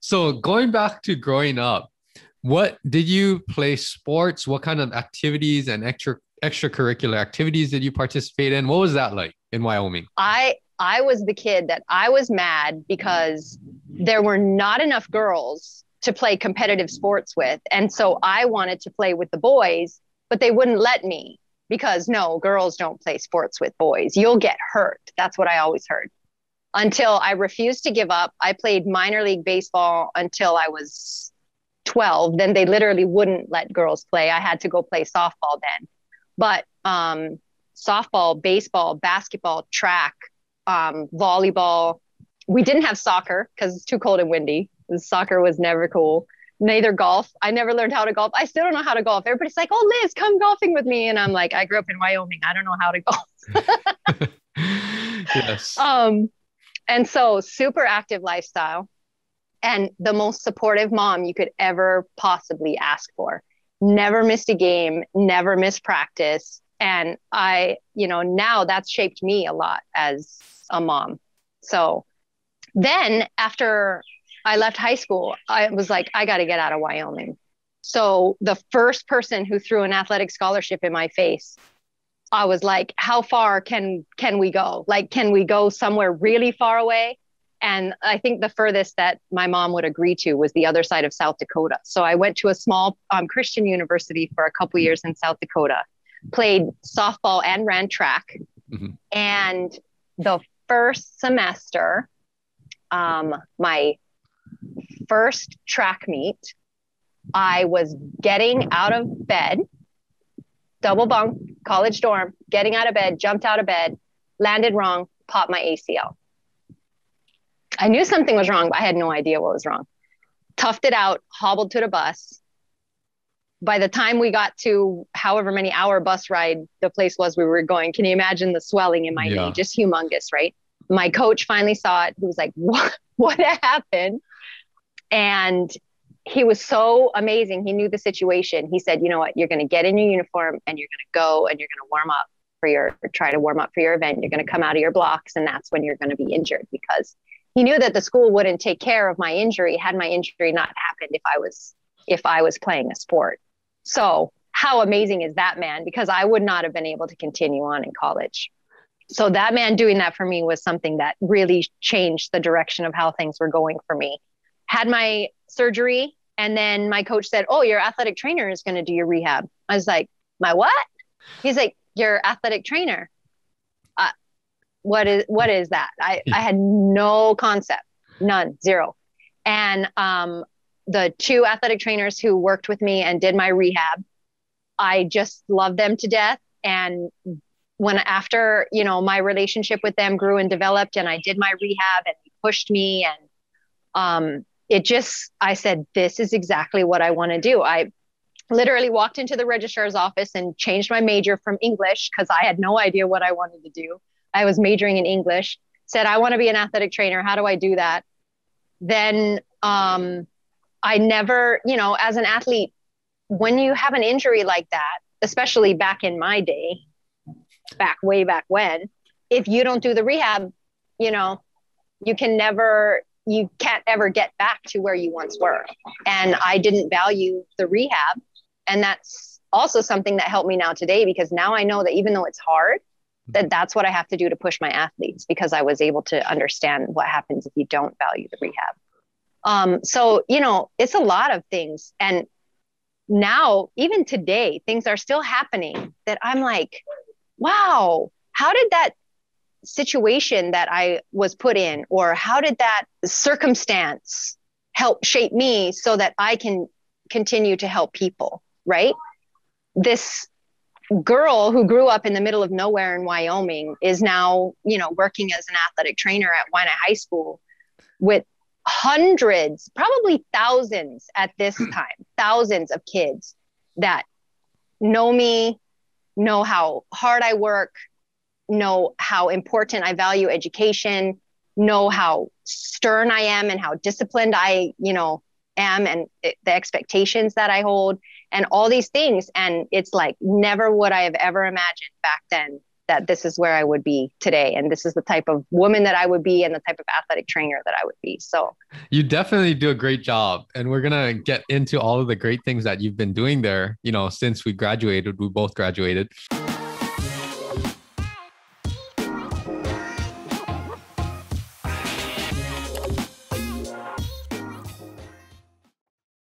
So going back to growing up, what did you play sports? What kind of activities and extracurricular activities did you participate in? What was that like in Wyoming? I was the kid that I was mad because there were not enough girls to play competitive sports with. And so I wanted to play with the boys, but they wouldn't let me because no, girls don't play sports with boys. You'll get hurt. That's what I always heard. Until I refused to give up. I played minor league baseball until I was 12. Then they literally wouldn't let girls play. I had to go play softball then. But softball, baseball, basketball, track, volleyball. We didn't have soccer because it's too cold and windy. Soccer was never cool. Neither golf. I never learned how to golf. I still don't know how to golf. Everybody's like, oh, Liz, come golfing with me. And I'm like, I grew up in Wyoming. I don't know how to golf. Yes. And so super active lifestyle and the most supportive mom you could ever possibly ask for. Never missed a game, never missed practice. And now that's shaped me a lot as a mom. So then after I left high school, I was like, I got to get out of Wyoming. So the first person who threw an athletic scholarship in my face, I was like, how far can we go? Like, can we go somewhere really far away? And I think the furthest that my mom would agree to was the other side of South Dakota. So I went to a small Christian university for a couple years in South Dakota, played softball and ran track. Mm-hmm. And the first semester, my first track meet, I was getting out of bed, double bunk, college dorm, getting out of bed, jumped out of bed, landed wrong, popped my ACL. I knew something was wrong, but I had no idea what was wrong. Toughed it out, hobbled to the bus. By the time we got to however many hour bus ride the place was we were going, can you imagine the swelling in my knee? Just humongous, right? My coach finally saw it. He was like, what happened? And he was so amazing. He knew the situation. He said, you know what, you're going to get in your uniform and you're going to go and you're going to try to warm up for your event. You're going to come out of your blocks and that's when you're going to be injured, because he knew that the school wouldn't take care of my injury had my injury not happened if I was playing a sport. So how amazing is that man? Because I would not have been able to continue on in college. So that man doing that for me was something that really changed the direction of how things were going for me. Had my surgery, and then my coach said, oh, your athletic trainer is going to do your rehab. I was like, my what? He's like, your athletic trainer. What is that? I had no concept, none, zero. And the two athletic trainers who worked with me and did my rehab, I just loved them to death. And after my relationship with them grew and developed, and I did my rehab and they pushed me, and I said, this is exactly what I want to do. I literally walked into the registrar's office and changed my major from English because I had no idea what I wanted to do. I was majoring in English, said, I want to be an athletic trainer. How do I do that? Then I never, as an athlete, when you have an injury like that, especially back in my day, way back when, if you don't do the rehab, you can't ever get back to where you once were. And I didn't value the rehab. And that's also something that helped me now today, because now I know that even though it's hard, that's what I have to do to push my athletes, because I was able to understand what happens if you don't value the rehab. So, it's a lot of things. And now, even today, things are still happening that I'm like, wow, how did that situation that I was put in, or how did that circumstance help shape me so that I can continue to help people, right? This girl who grew up in the middle of nowhere in Wyoming is now, working as an athletic trainer at Waianae High School with hundreds, probably thousands at this time, thousands of kids that know me, know how hard I work, know how important I value education, know how stern I am and how disciplined I, am, and the expectations that I hold and all these things. And it's like, never would I have ever imagined back then that this is where I would be today. And this is the type of woman that I would be and the type of athletic trainer that I would be. So you definitely do a great job. And we're going to get into all of the great things that you've been doing there, since we graduated, we both graduated.